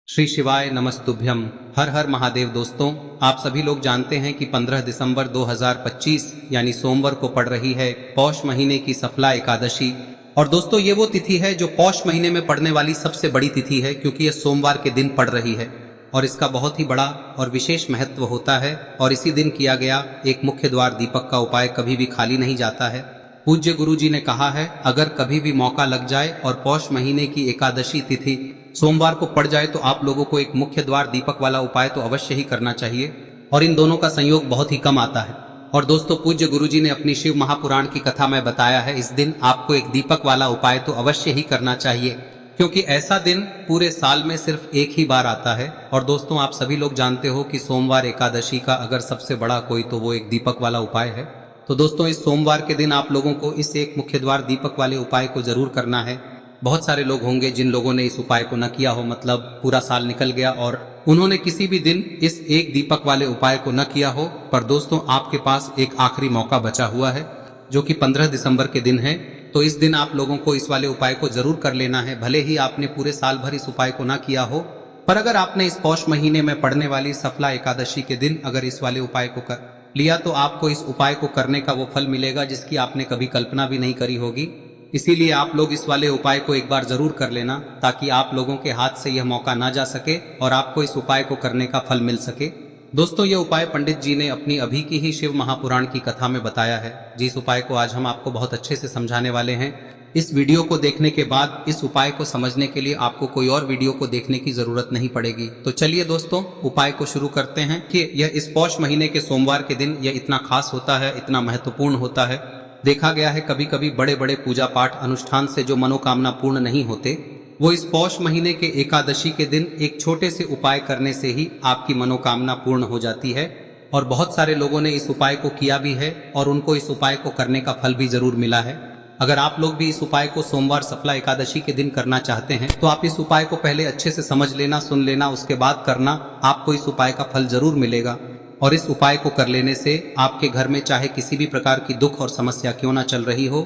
श्री शिवाय नमस्तुभ्यम। हर हर महादेव। दोस्तों, आप सभी लोग जानते हैं कि 15 दिसंबर 2025 यानी सोमवार को पड़ रही है पौष महीने की सफला एकादशी। और दोस्तों, ये वो तिथि है जो पौष महीने में पड़ने वाली सबसे बड़ी तिथि है, क्योंकि यह सोमवार के दिन पड़ रही है और इसका बहुत ही बड़ा और विशेष महत्व होता है। और इसी दिन किया गया एक मुख्य द्वार दीपक का उपाय कभी भी खाली नहीं जाता है। पूज्य गुरु जी ने कहा है, अगर कभी भी मौका लग जाए और पौष महीने की एकादशी तिथि सोमवार को पड़ जाए तो आप लोगों को एक मुख्य द्वार दीपक वाला उपाय तो अवश्य ही करना चाहिए। और इन दोनों का संयोग बहुत ही कम आता है। और दोस्तों, पूज्य गुरु जी ने अपनी शिव महापुराण की कथा में बताया है, इस दिन आपको एक दीपक वाला उपाय तो अवश्य ही करना चाहिए, क्योंकि ऐसा दिन पूरे साल में सिर्फ एक ही बार आता है। और दोस्तों, आप सभी लोग जानते हो कि सोमवार एकादशी का अगर सबसे बड़ा कोई तो वो एक दीपक वाला उपाय है। तो दोस्तों, इस सोमवार के दिन आप लोगों को इस एक मुख्य द्वार दीपक वाले उपाय को जरूर करना है। बहुत सारे लोग होंगे जिन लोगों ने इस उपाय को न किया हो, मतलब पूरा साल निकल गया और उन्होंने किसी भी दिन इस एक दीपक वाले उपाय को न किया हो। पर दोस्तों, आपके पास एक आखिरी मौका बचा हुआ है, जो कि 15 दिसंबर के दिन है। तो इस दिन आप लोगों को इस वाले उपाय को जरूर कर लेना है, भले ही आपने पूरे साल भर इस उपाय को ना किया हो। पर अगर आपने इस पौष महीने में पड़ने वाली सफला एकादशी के दिन अगर इस वाले उपाय को कर लिया तो आपको इस उपाय को करने का वो फल मिलेगा जिसकी आपने कभी कल्पना भी नहीं करी होगी। इसीलिए आप लोग इस वाले उपाय को एक बार जरूर कर लेना, ताकि आप लोगों के हाथ से यह मौका ना जा सके और आपको इस उपाय को करने का फल मिल सके। दोस्तों, यह उपाय पंडित जी ने अपनी अभी की ही शिव महापुराण की कथा में बताया है, जिस उपाय को आज हम आपको बहुत अच्छे से समझाने वाले हैं। इस वीडियो को देखने के बाद इस उपाय को समझने के लिए आपको कोई और वीडियो को देखने की जरूरत नहीं पड़ेगी। तो चलिए दोस्तों, उपाय को शुरू करते हैं कि यह इस पौष महीने के सोमवार के दिन यह इतना खास होता है, इतना महत्वपूर्ण होता है। देखा गया है कभी कभी बड़े बड़े पूजा पाठ अनुष्ठान से जो मनोकामना पूर्ण नहीं होते, वो इस पौष महीने के एकादशी के दिन एक छोटे से उपाय करने से ही आपकी मनोकामना पूर्ण हो जाती है। और बहुत सारे लोगों ने इस उपाय को किया भी है और उनको इस उपाय को करने का फल भी जरूर मिला है। अगर आप लोग भी इस उपाय को सोमवार सफला एकादशी के दिन करना चाहते हैं तो आप इस उपाय को पहले अच्छे से समझ लेना, सुन लेना, उसके बाद करना। आपको इस उपाय का फल जरूर मिलेगा। और इस उपाय को कर लेने से आपके घर में चाहे किसी भी प्रकार की दुख और समस्या क्यों ना चल रही हो,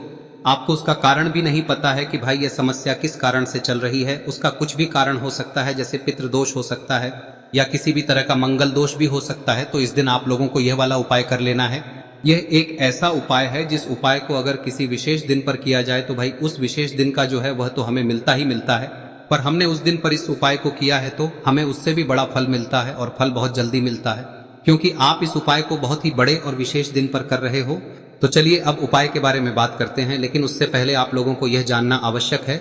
आपको उसका कारण भी नहीं पता है कि भाई यह समस्या किस कारण से चल रही है, उसका कुछ भी कारण हो सकता है, जैसे पितृदोष हो सकता है या किसी भी तरह का मंगल दोष भी हो सकता है। तो इस दिन आप लोगों को यह वाला उपाय कर लेना है। यह एक ऐसा उपाय है जिस उपाय को अगर किसी विशेष दिन पर किया जाए तो भाई उस विशेष दिन का जो है वह तो हमें मिलता ही मिलता है। पर हमने उस दिन पर इस उपाय को किया है तो हमें उससे भी बड़ा फल मिलता है, और फल बहुत जल्दी मिलता है, क्योंकि आप इस उपाय को बहुत ही बड़े और विशेष दिन पर कर रहे हो। तो चलिए अब उपाय के बारे में बात करते हैं, लेकिन उससे पहले आप लोगों को यह जानना आवश्यक है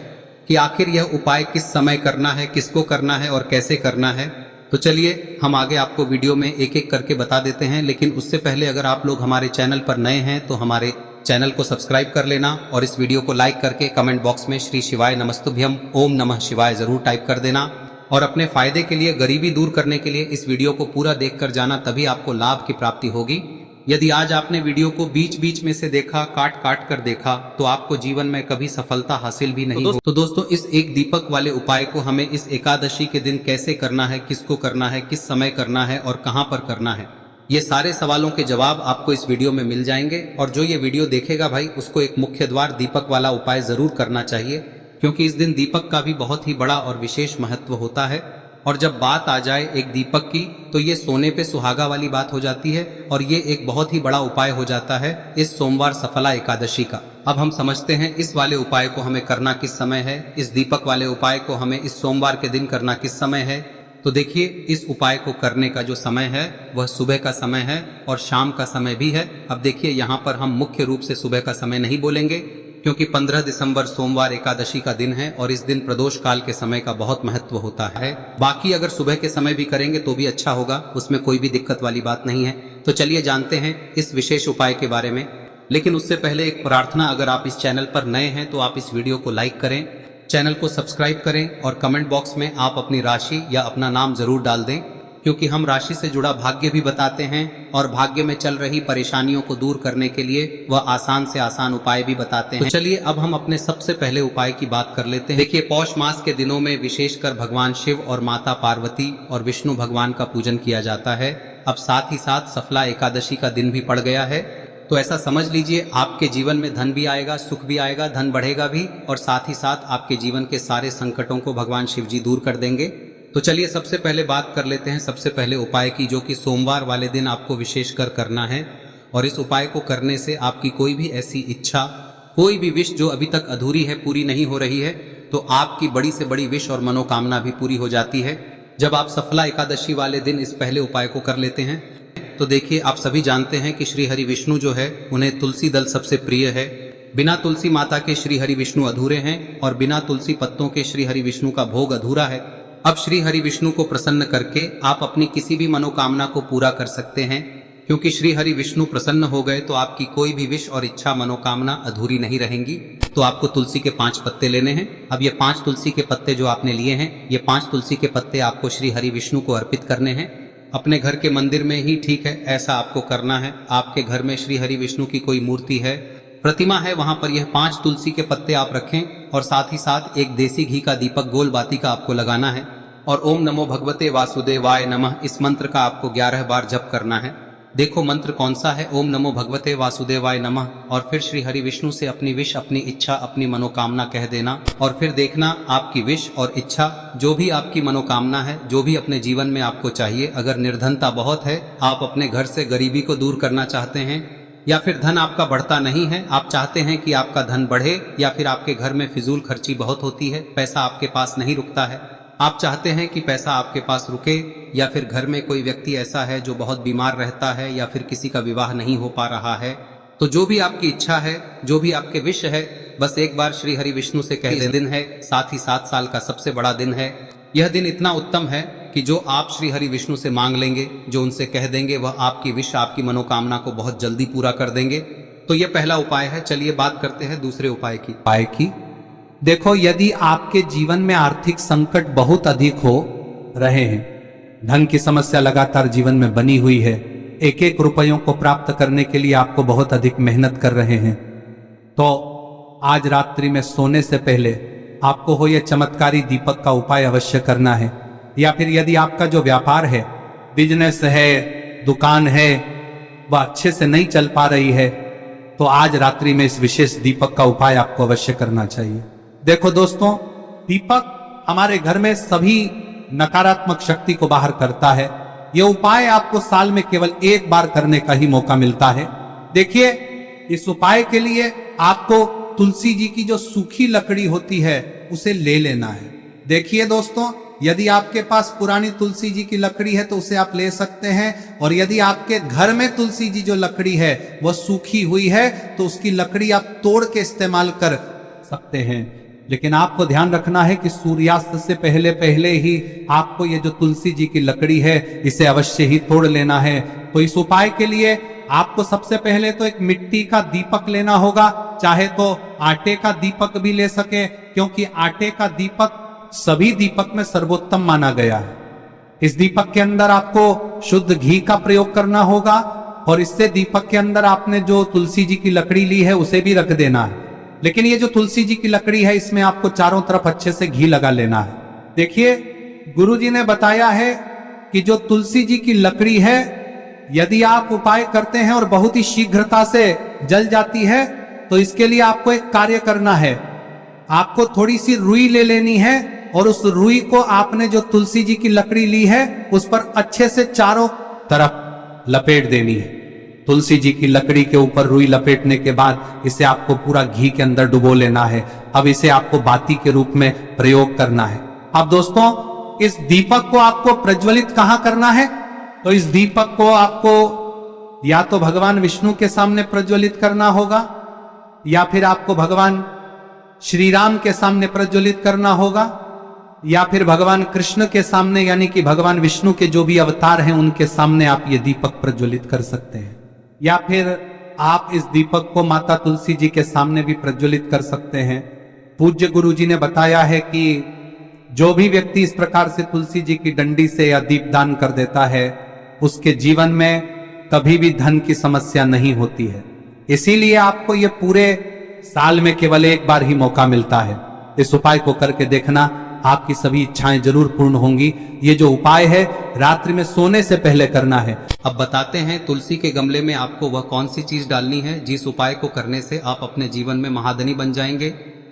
कि आखिर यह उपाय किस समय करना है, किसको करना है और कैसे करना है। तो चलिए हम आगे आपको वीडियो में एक एक करके बता देते हैं, लेकिन उससे पहले अगर आप लोग हमारे चैनल पर नए हैं तो हमारे चैनल को सब्सक्राइब कर लेना और इस वीडियो को लाइक करके कमेंट बॉक्स में श्री शिवाय नमस्तुभ्यम ओम नमः शिवाय जरूर टाइप कर देना। और अपने फायदे के लिए, गरीबी दूर करने के लिए इस वीडियो को पूरा देखकर जाना, तभी आपको लाभ की प्राप्ति होगी। यदि आज आपने वीडियो को बीच बीच में से देखा, काट काट कर देखा, तो आपको जीवन में कभी सफलता हासिल भी नहीं होगी। तो दोस्तों, इस एक दीपक वाले उपाय को हमें इस एकादशी के दिन कैसे करना है, किसको करना है, किस समय करना है और कहां पर करना है, ये सारे सवालों के जवाब आपको इस वीडियो में मिल जाएंगे। और जो ये वीडियो देखेगा भाई, उसको एक मुख्य द्वार दीपक वाला उपाय जरूर करना चाहिए, क्योंकि इस दिन दीपक का भी बहुत ही बड़ा और विशेष महत्व होता है। और जब बात आ जाए एक दीपक की, तो ये सोने पे सुहागा वाली बात हो जाती है और ये एक बहुत ही बड़ा उपाय हो जाता है इस सोमवार सफला एकादशी का। अब हम समझते हैं इस वाले उपाय को हमें करना किस समय है, इस दीपक वाले उपाय को हमें इस सोमवार के दिन करना किस समय है। तो देखिए, इस उपाय को करने का जो समय है वह सुबह का समय है और शाम का समय भी है। अब देखिए, यहाँ पर हम मुख्य रूप से सुबह का समय नहीं बोलेंगे, क्योंकि 15 दिसंबर सोमवार एकादशी का दिन है और इस दिन प्रदोष काल के समय का बहुत महत्व होता है। बाकी अगर सुबह के समय भी करेंगे तो भी अच्छा होगा, उसमें कोई भी दिक्कत वाली बात नहीं है। तो चलिए जानते हैं इस विशेष उपाय के बारे में। लेकिन उससे पहले एक प्रार्थना, अगर आप इस चैनल पर नए हैं तो आप इस वीडियो को लाइक करें, चैनल को सब्सक्राइब करें और कमेंट बॉक्स में आप अपनी राशि या अपना नाम जरूर डाल दें, क्योंकि हम राशि से जुड़ा भाग्य भी बताते हैं और भाग्य में चल रही परेशानियों को दूर करने के लिए वह आसान से आसान उपाय भी बताते हैं। तो चलिए अब हम अपने सबसे पहले उपाय की बात कर लेते हैं। देखिए, पौष मास के दिनों में विशेषकर भगवान शिव और माता पार्वती और विष्णु भगवान का पूजन किया जाता है। अब साथ ही साथ सफला एकादशी का दिन भी पड़ गया है, तो ऐसा समझ लीजिए आपके जीवन में धन भी आएगा, सुख भी आएगा, धन बढ़ेगा भी, और साथ ही साथ आपके जीवन के सारे संकटों को भगवान शिव जी दूर कर देंगे। तो चलिए सबसे पहले बात कर लेते हैं सबसे पहले उपाय की, जो कि सोमवार वाले दिन आपको विशेषकर करना है। और इस उपाय को करने से आपकी कोई भी ऐसी इच्छा, कोई भी विश जो अभी तक अधूरी है, पूरी नहीं हो रही है, तो आपकी बड़ी से बड़ी विश और मनोकामना भी पूरी हो जाती है जब आप सफला एकादशी वाले दिन इस पहले उपाय को कर लेते हैं। तो देखिए, आप सभी जानते हैं कि श्री हरि विष्णु जो है उन्हें तुलसी दल सबसे प्रिय है। बिना तुलसी माता के श्री हरि विष्णु अधूरे हैं और बिना तुलसी पत्तों के श्री हरि विष्णु का भोग अधूरा है। अब श्री हरि विष्णु को प्रसन्न करके आप अपनी किसी भी मनोकामना को पूरा कर सकते हैं, क्योंकि श्री हरि विष्णु प्रसन्न हो गए तो आपकी कोई भी विश और इच्छा मनोकामना अधूरी नहीं रहेंगी। तो आपको तुलसी के 5 पत्ते लेने हैं। अब ये 5 तुलसी के पत्ते जो आपने लिए हैं, ये 5 तुलसी के पत्ते आपको श्री हरि विष्णु को अर्पित करने हैं। अपने घर के मंदिर में ही ठीक है, ऐसा आपको करना है। आपके घर में श्री हरि विष्णु की कोई मूर्ति है, प्रतिमा है, वहां पर यह 5 तुलसी के पत्ते आप रखें और साथ ही साथ एक देसी घी का दीपक गोल बाती का आपको लगाना है। और ओम नमो भगवते वासुदेवाय नमः इस मंत्र का आपको 11 बार जप करना है। देखो मंत्र कौन सा है, ओम नमो भगवते वासुदेवाय नमः, और फिर श्री हरि विष्णु से अपनी विश, अपनी इच्छा, अपनी मनोकामना कह देना। और फिर देखना आपकी विश और इच्छा, जो भी आपकी मनोकामना है, जो भी अपने जीवन में आपको चाहिए। अगर निर्धनता बहुत है, आप अपने घर से गरीबी को दूर करना चाहते हैं, या फिर धन आपका बढ़ता नहीं है, आप चाहते हैं कि आपका धन बढ़े, या फिर आपके घर में फिजूल खर्ची बहुत होती है, पैसा आपके पास नहीं रुकता है, आप चाहते हैं कि पैसा आपके पास रुके, या फिर घर में कोई व्यक्ति ऐसा है जो बहुत बीमार रहता है, या फिर किसी का विवाह नहीं हो पा रहा है, तो जो भी आपकी इच्छा है, जो भी आपके विश है, बस एक बार श्री हरि विष्णु से कह दें। दिन है, साथ ही 7 साल का सबसे बड़ा दिन है। यह दिन इतना उत्तम है कि जो आप श्री हरि विष्णु से मांग लेंगे, जो उनसे कह देंगे, वह आपकी विश, आपकी मनोकामना को बहुत जल्दी पूरा कर देंगे। तो यह पहला उपाय है। चलिए बात करते हैं दूसरे उपाय की। देखो, यदि आपके जीवन में आर्थिक संकट बहुत अधिक हो रहे हैं, धन की समस्या लगातार जीवन में बनी हुई है, एक एक रुपयों को प्राप्त करने के लिए आपको बहुत अधिक मेहनत कर रहे हैं, तो आज रात्रि में सोने से पहले आपको हो यह चमत्कारी दीपक का उपाय अवश्य करना है। या फिर यदि आपका जो व्यापार है, बिजनेस है, दुकान है, वह अच्छे से नहीं चल पा रही है, तो आज रात्रि में इस विशेष दीपक का उपाय आपको अवश्य करना चाहिए। देखो दोस्तों, दीपक हमारे घर में सभी नकारात्मक शक्ति को बाहर करता है। यह उपाय आपको साल में केवल 1 बार करने का ही मौका मिलता है। देखिए, इस उपाय के लिए आपको तुलसी जी की जो सूखी लकड़ी होती है उसे ले लेना है। देखिए दोस्तों, यदि आपके पास पुरानी तुलसी जी की लकड़ी है तो उसे आप ले सकते हैं, और यदि आपके घर में तुलसी जी जो लकड़ी है वह सूखी हुई है तो उसकी लकड़ी आप तोड़ के इस्तेमाल कर सकते हैं। लेकिन आपको ध्यान रखना है कि सूर्यास्त से पहले पहले ही आपको ये जो तुलसी जी की लकड़ी है इसे अवश्य ही तोड़ लेना है। तो इस उपाय के लिए आपको सबसे पहले तो एक मिट्टी का दीपक लेना होगा, चाहे तो आटे का दीपक भी ले सके, क्योंकि आटे का दीपक सभी दीपक में सर्वोत्तम माना गया है। इस दीपक के अंदर आपको शुद्ध घी का प्रयोग करना होगा, और इससे दीपक के अंदर आपने जो तुलसी जी की लकड़ी ली है उसे भी रख देना है। लेकिन ये जो तुलसी जी की लकड़ी है, इसमें आपको चारों तरफ अच्छे से घी लगा लेना है। देखिए, गुरुजी ने बताया है कि जो तुलसी जी की लकड़ी है, यदि आप उपाय करते हैं और बहुत ही शीघ्रता से जल जाती है, तो इसके लिए आपको एक कार्य करना है। आपको थोड़ी सी रुई ले लेनी है, और उस रुई को आपने जो तुलसी जी की लकड़ी ली है उस पर अच्छे से चारों तरफ लपेट देनी है। तुलसी जी की लकड़ी के ऊपर रुई लपेटने के बाद इसे आपको पूरा घी के अंदर डुबो लेना है। अब इसे आपको बाती के रूप में प्रयोग करना है। अब दोस्तों, इस दीपक को आपको प्रज्वलित कहां करना है? तो इस दीपक को आपको या तो भगवान विष्णु के सामने प्रज्वलित करना होगा, या फिर आपको भगवान श्री राम के सामने प्रज्वलित करना होगा, या फिर भगवान कृष्ण के सामने, यानी कि भगवान विष्णु के जो भी अवतार हैं उनके सामने आप ये दीपक प्रज्वलित कर सकते हैं। या फिर आप इस दीपक को माता तुलसी जी के सामने भी प्रज्वलित कर सकते हैं। पूज्य गुरु जी ने बताया है कि जो भी व्यक्ति इस प्रकार से तुलसी जी की डंडी से या दीपदान कर देता है, उसके जीवन में कभी भी धन की समस्या नहीं होती है। इसीलिए आपको ये पूरे साल में केवल 1 बार ही मौका मिलता है। इस उपाय को करके देखना, आपकी सभी इच्छाएं जरूर पूर्ण होंगी। ये जो उपाय है रात्रि में सोने से पहले करना है। अब बताते हैं तुलसी के गमले में आपको वह कौन सी चीज डालनी है जिस उपाय को करने से आप अपने जीवन में महाधनी बन जाएंगे।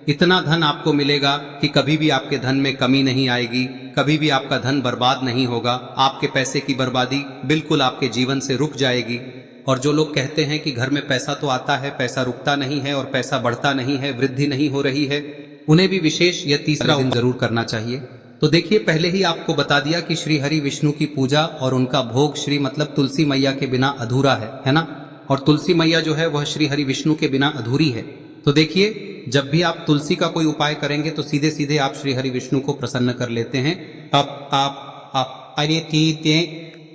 इतना धन आपको मिलेगा कि कभी भी आपके धन में कमी नहीं आएगी, कभी भी आपका धन बर्बाद नहीं होगा। आपके पैसे की बर्बादी बिल्कुल आपके जीवन से रुक जाएगी। और जो लोग कहते हैं कि घर में पैसा तो आता है, पैसा रुकता नहीं है और पैसा बढ़ता नहीं है, वृद्धि नहीं हो रही है, उन्हें भी विशेष यह तीसरा दिन जरूर करना चाहिए। तो देखिए, पहले ही आपको बता दिया कि श्री हरि विष्णु की पूजा और उनका भोग श्री मतलब तुलसी मैया के बिना अधूरा है ना। और तुलसी मैया जो है वह श्री हरि विष्णु के बिना अधूरी है। तो देखिए, जब भी आप तुलसी का कोई उपाय करेंगे तो सीधे सीधे आप श्री हरि विष्णु को प्रसन्न कर लेते हैं।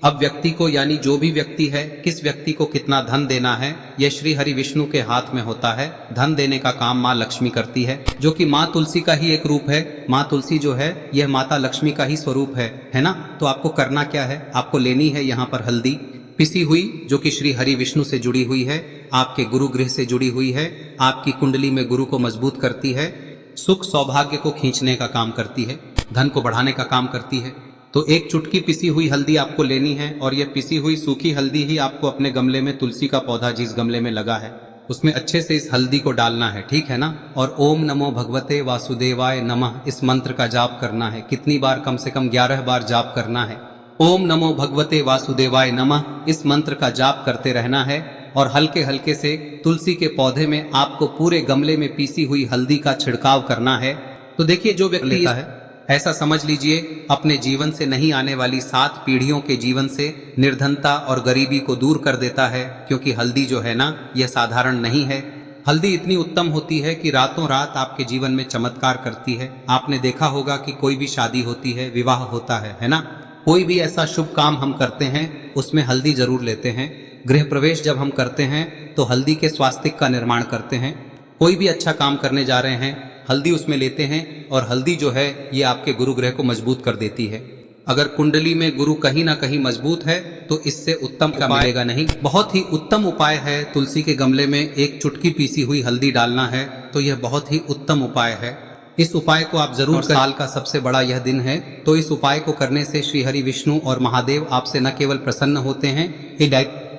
अब व्यक्ति को, यानी जो भी व्यक्ति है, किस व्यक्ति को कितना धन देना है, यह श्री हरि विष्णु के हाथ में होता है। धन देने का काम माँ लक्ष्मी करती है, जो कि माँ तुलसी का ही एक रूप है। माँ तुलसी जो है यह माता लक्ष्मी का ही स्वरूप है ना। तो आपको करना क्या है, आपको लेनी है यहाँ पर हल्दी पिसी हुई, जो कि श्री हरि विष्णु से जुड़ी हुई है, आपके गुरु गृह से जुड़ी हुई है, आपकी कुंडली में गुरु को मजबूत करती है, सुख सौभाग्य को खींचने का काम करती है, धन को बढ़ाने का काम करती है। तो एक चुटकी पिसी हुई हल्दी आपको लेनी है और यह पिसी हुई सूखी हल्दी ही आपको अपने गमले में, तुलसी का पौधा जिस गमले में लगा है उसमें अच्छे से इस हल्दी को डालना है, ठीक है ना। और ओम नमो भगवते वासुदेवाय नमः इस मंत्र का जाप करना है। कितनी बार? कम से कम 11 बार जाप करना है। ओम नमो भगवते वासुदेवाय नमः इस मंत्र का जाप करते रहना है और हल्के हल्के से तुलसी के पौधे में आपको पूरे गमले में पीसी हुई हल्दी का छिड़काव करना है। तो देखिए, जो व्यक्ति लेता है, ऐसा समझ लीजिए अपने जीवन से नहीं आने वाली 7 पीढ़ियों के जीवन से निर्धनता और गरीबी को दूर कर देता है। क्योंकि हल्दी जो है ना, यह साधारण नहीं है। हल्दी इतनी उत्तम होती है कि रातों रात आपके जीवन में चमत्कार करती है। आपने देखा होगा कि कोई भी शादी होती है, विवाह होता है ना, कोई भी ऐसा शुभ काम हम करते हैं उसमें हल्दी जरूर लेते हैं। गृह प्रवेश जब हम करते हैं तो हल्दी के स्वास्तिक का निर्माण करते हैं। कोई भी अच्छा काम करने जा रहे हैं, हल्दी उसमें लेते हैं और हल्दी जो है ये आपके गुरु ग्रह को मजबूत कर देती है। अगर कुंडली में गुरु कहीं ना कहीं मजबूत है तो इससे उत्तम का मिलेगा नहीं। बहुत ही उत्तम उपाय है, तुलसी के गमले में एक चुटकी पीसी हुई हल्दी डालना है, तो यह बहुत ही उत्तम उपाय है। इस उपाय को आप जरूर करें। साल का सबसे बड़ा यह दिन है, तो इस उपाय को करने से श्री हरि विष्णु और महादेव आपसे न केवल प्रसन्न होते हैं,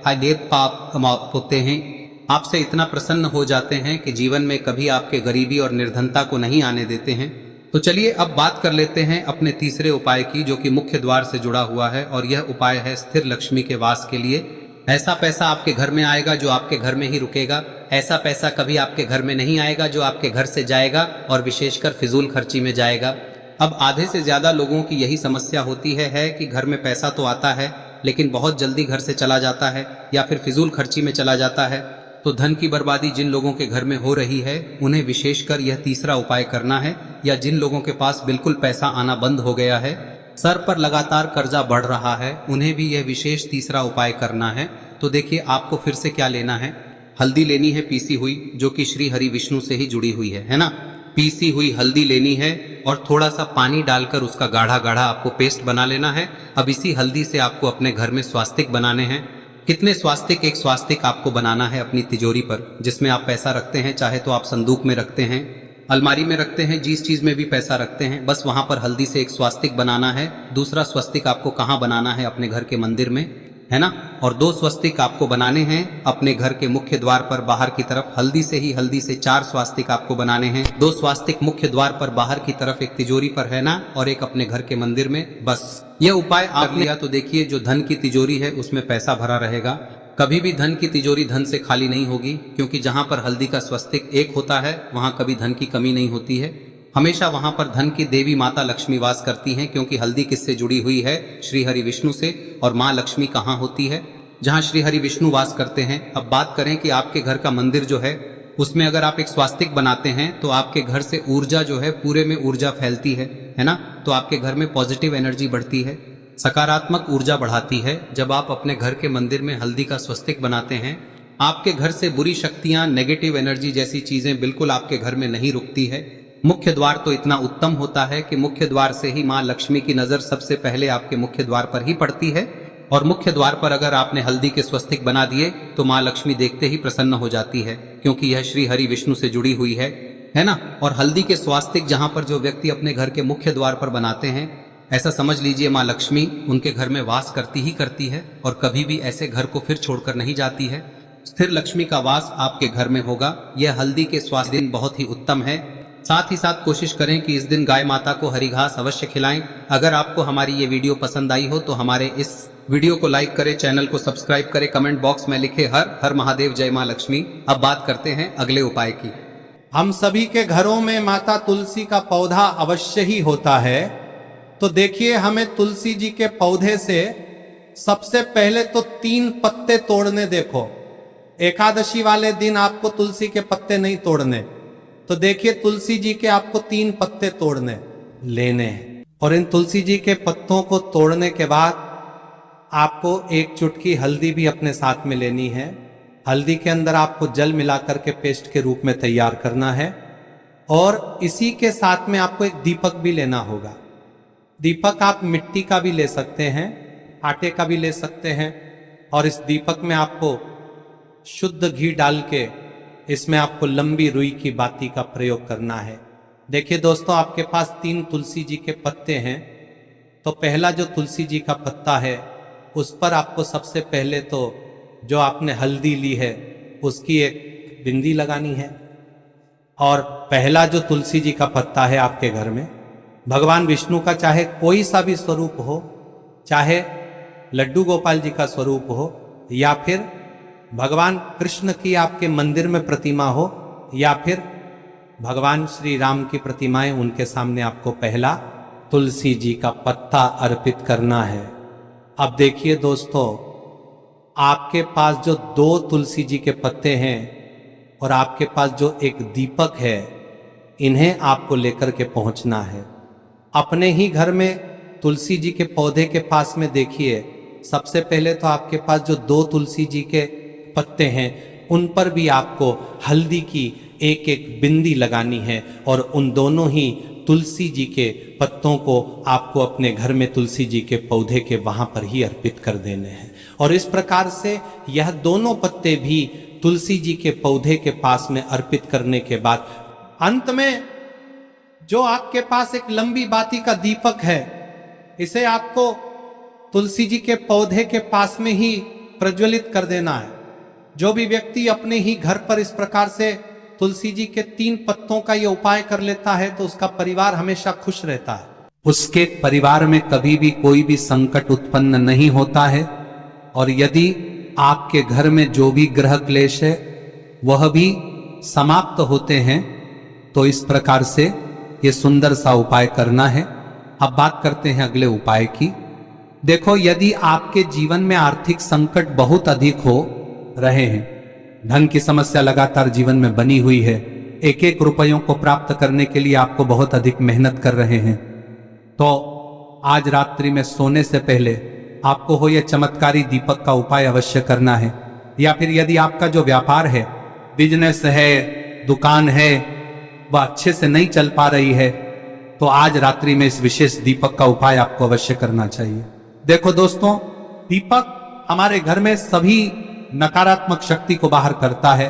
पाप होते हैं, आपसे इतना प्रसन्न हो जाते हैं कि जीवन में कभी आपके गरीबी और निर्धनता को नहीं आने देते हैं। तो चलिए अब बात कर लेते हैं अपने तीसरे उपाय की, जो कि मुख्य द्वार से जुड़ा हुआ है। और यह उपाय है स्थिर लक्ष्मी के वास के लिए। ऐसा पैसा आपके घर में आएगा जो आपके घर में ही रुकेगा। ऐसा पैसा कभी आपके घर में नहीं आएगा जो आपके घर से जाएगा और विशेषकर फिजूल खर्ची में जाएगा। अब आधे से ज्यादा लोगों की यही समस्या होती है कि घर में पैसा तो आता है लेकिन बहुत जल्दी घर से चला जाता है या फिर फिजूल खर्ची में चला जाता है। तो धन की बर्बादी जिन लोगों के घर में हो रही है उन्हें विशेषकर यह तीसरा उपाय करना है। या जिन लोगों के पास बिल्कुल पैसा आना बंद हो गया है, सर पर लगातार कर्जा बढ़ रहा है, उन्हें भी यह विशेष तीसरा उपाय करना है। तो देखिए, आपको फिर से क्या लेना है, हल्दी लेनी है पीसी हुई, जो कि श्री हरि विष्णु से ही जुड़ी हुई है ना। पीसी हुई हल्दी लेनी है और थोड़ा सा पानी डालकर उसका गाढ़ा गाढ़ा आपको पेस्ट बना लेना है। अब इसी हल्दी से आपको अपने घर में स्वास्तिक बनाने हैं। कितने स्वास्तिक? एक स्वास्तिक आपको बनाना है अपनी तिजोरी पर, जिसमें आप पैसा रखते हैं। चाहे तो आप संदूक में रखते हैं, अलमारी में रखते हैं, जिस चीज में भी पैसा रखते हैं, बस वहां पर हल्दी से एक स्वास्तिक बनाना है। दूसरा स्वस्तिक आपको कहाँ बनाना है? अपने घर के मंदिर में, है ना। और 2 स्वस्तिक आपको बनाने हैं अपने घर के मुख्य द्वार पर बाहर की तरफ। हल्दी से 4 स्वास्तिक आपको बनाने हैं। 2 स्वास्तिक मुख्य द्वार पर बाहर की तरफ, एक तिजोरी पर, है ना, और एक अपने घर के मंदिर में। बस यह उपाय आप लिया तो देखिए, जो धन की तिजोरी है उसमें पैसा भरा रहेगा। कभी भी धन की तिजोरी धन से खाली नहीं होगी, क्योंकि जहां पर हल्दी का स्वस्तिक एक होता है वहां कभी धन की कमी नहीं होती है। हमेशा वहां पर धन की देवी माता लक्ष्मी वास करती हैं, क्योंकि हल्दी किससे जुड़ी हुई है? श्री हरि विष्णु से। और माँ लक्ष्मी कहाँ होती है? जहाँ श्री हरि विष्णु वास करते हैं। अब बात करें कि आपके घर का मंदिर जो है उसमें अगर आप एक स्वास्तिक बनाते हैं तो आपके घर से ऊर्जा जो है, पूरे में ऊर्जा फैलती है ना। तो आपके घर में पॉजिटिव एनर्जी बढ़ती है, सकारात्मक ऊर्जा बढ़ाती है। जब आप अपने घर के मंदिर में हल्दी का स्वस्तिक बनाते हैं, आपके घर से बुरी शक्तियां, नेगेटिव एनर्जी जैसी चीजें बिल्कुल आपके घर में नहीं रुकती है। मुख्य द्वार तो इतना उत्तम होता है कि मुख्य द्वार से ही माँ लक्ष्मी की नजर सबसे पहले आपके मुख्य द्वार पर ही पड़ती है। और मुख्य द्वार पर अगर आपने हल्दी के स्वस्तिक बना दिए तो माँ लक्ष्मी देखते ही प्रसन्न हो जाती है, क्योंकि यह श्री हरि विष्णु से जुड़ी हुई है ना। और हल्दी के स्वास्तिक जहां पर जो व्यक्ति अपने घर के मुख्य द्वार पर बनाते हैं, ऐसा समझ लीजिए माँ लक्ष्मी उनके घर में वास करती ही करती है और कभी भी ऐसे घर को फिर छोड़कर नहीं जाती है। स्थिर लक्ष्मी का वास आपके घर में होगा। यह हल्दी के स्वास्थ्य दिन बहुत ही उत्तम है। साथ ही साथ कोशिश करें कि इस दिन गाय माता को हरी घास अवश्य खिलाएं। अगर आपको हमारी ये वीडियो पसंद आई हो तो हमारे इस वीडियो को लाइक करें, चैनल को सब्सक्राइब करें, कमेंट बॉक्स में लिखे हर हर महादेव, जय मां लक्ष्मी। अब बात करते हैं अगले उपाय की। हम सभी के घरों में माता तुलसी का पौधा अवश्य ही होता है। तो देखिए, हमें तुलसी जी के पौधे से सबसे पहले तो 3 पत्ते तोड़ने। देखो, एकादशी वाले दिन आपको तुलसी के पत्ते नहीं तोड़ने, तो देखिए तुलसी जी के आपको 3 पत्ते तोड़ने लेने हैं। और इन तुलसी जी के पत्तों को तोड़ने के बाद आपको 1 चुटकी हल्दी भी अपने साथ में लेनी है। हल्दी के अंदर आपको जल मिलाकर के पेस्ट के रूप में तैयार करना है। और इसी के साथ में आपको एक दीपक भी लेना होगा। दीपक आप मिट्टी का भी ले सकते हैं, आटे का भी ले सकते हैं। और इस दीपक में आपको शुद्ध घी डाल के इसमें आपको लंबी रुई की बाती का प्रयोग करना है। देखिए दोस्तों, आपके पास 3 तुलसी जी के पत्ते हैं। तो पहला जो तुलसी जी का पत्ता है उस पर आपको सबसे पहले तो जो आपने हल्दी ली है उसकी एक बिंदी लगानी है। और पहला जो तुलसी जी का पत्ता है आपके घर में, भगवान विष्णु का चाहे कोई सा भी स्वरूप हो, चाहे लड्डू गोपाल जी का स्वरूप हो, या फिर भगवान कृष्ण की आपके मंदिर में प्रतिमा हो, या फिर भगवान श्री राम की प्रतिमाएं, उनके सामने आपको पहला तुलसी जी का पत्ता अर्पित करना है। अब देखिए दोस्तों, आपके पास जो 2 तुलसी जी के पत्ते हैं और आपके पास जो एक दीपक है, इन्हें आपको लेकर के पहुंचना है। अपने ही घर में तुलसी जी के पौधे के पास में देखिए, सबसे पहले तो आपके पास जो 2 तुलसी जी के पत्ते हैं उन पर भी आपको हल्दी की एक एक बिंदी लगानी है। और उन दोनों ही तुलसी जी के पत्तों को आपको अपने घर में तुलसी जी के पौधे के वहां पर ही अर्पित कर देने हैं। और इस प्रकार से यह दोनों पत्ते भी तुलसी जी के पौधे के पास में अर्पित करने के बाद अंत में जो आपके पास एक लंबी बाती का दीपक है, इसे आपको तुलसी जी के पौधे के पास में ही प्रज्वलित कर देना है। जो भी व्यक्ति अपने ही घर पर इस प्रकार से तुलसी जी के 3 पत्तों का ये उपाय कर लेता है तो उसका परिवार हमेशा खुश रहता है। उसके परिवार में कभी भी कोई भी संकट उत्पन्न नहीं होता है। और यदि आपके घर में जो भी ग्रह क्लेश है वह भी समाप्त होते हैं। तो इस प्रकार से ये सुंदर सा उपाय करना है। अब बात करते हैं अगले उपाय की। देखो, यदि आपके जीवन में आर्थिक संकट बहुत अधिक हो रहे हैं, धन की समस्या लगातार जीवन में बनी हुई है, एक एक रुपयों को प्राप्त करने के लिए आपको बहुत अधिक मेहनत कर रहे हैं, तो आज रात्रि में सोने से पहले आपको हो यह चमत्कारी दीपक का उपाय अवश्य करना है। या फिर यदि आपका जो व्यापार है, बिजनेस है, दुकान है, वह अच्छे से नहीं चल पा रही है, तो आज रात्रि में इस विशेष दीपक का उपाय आपको अवश्य करना चाहिए। देखो दोस्तों, दीपक हमारे घर में सभी नकारात्मक शक्ति को बाहर करता है।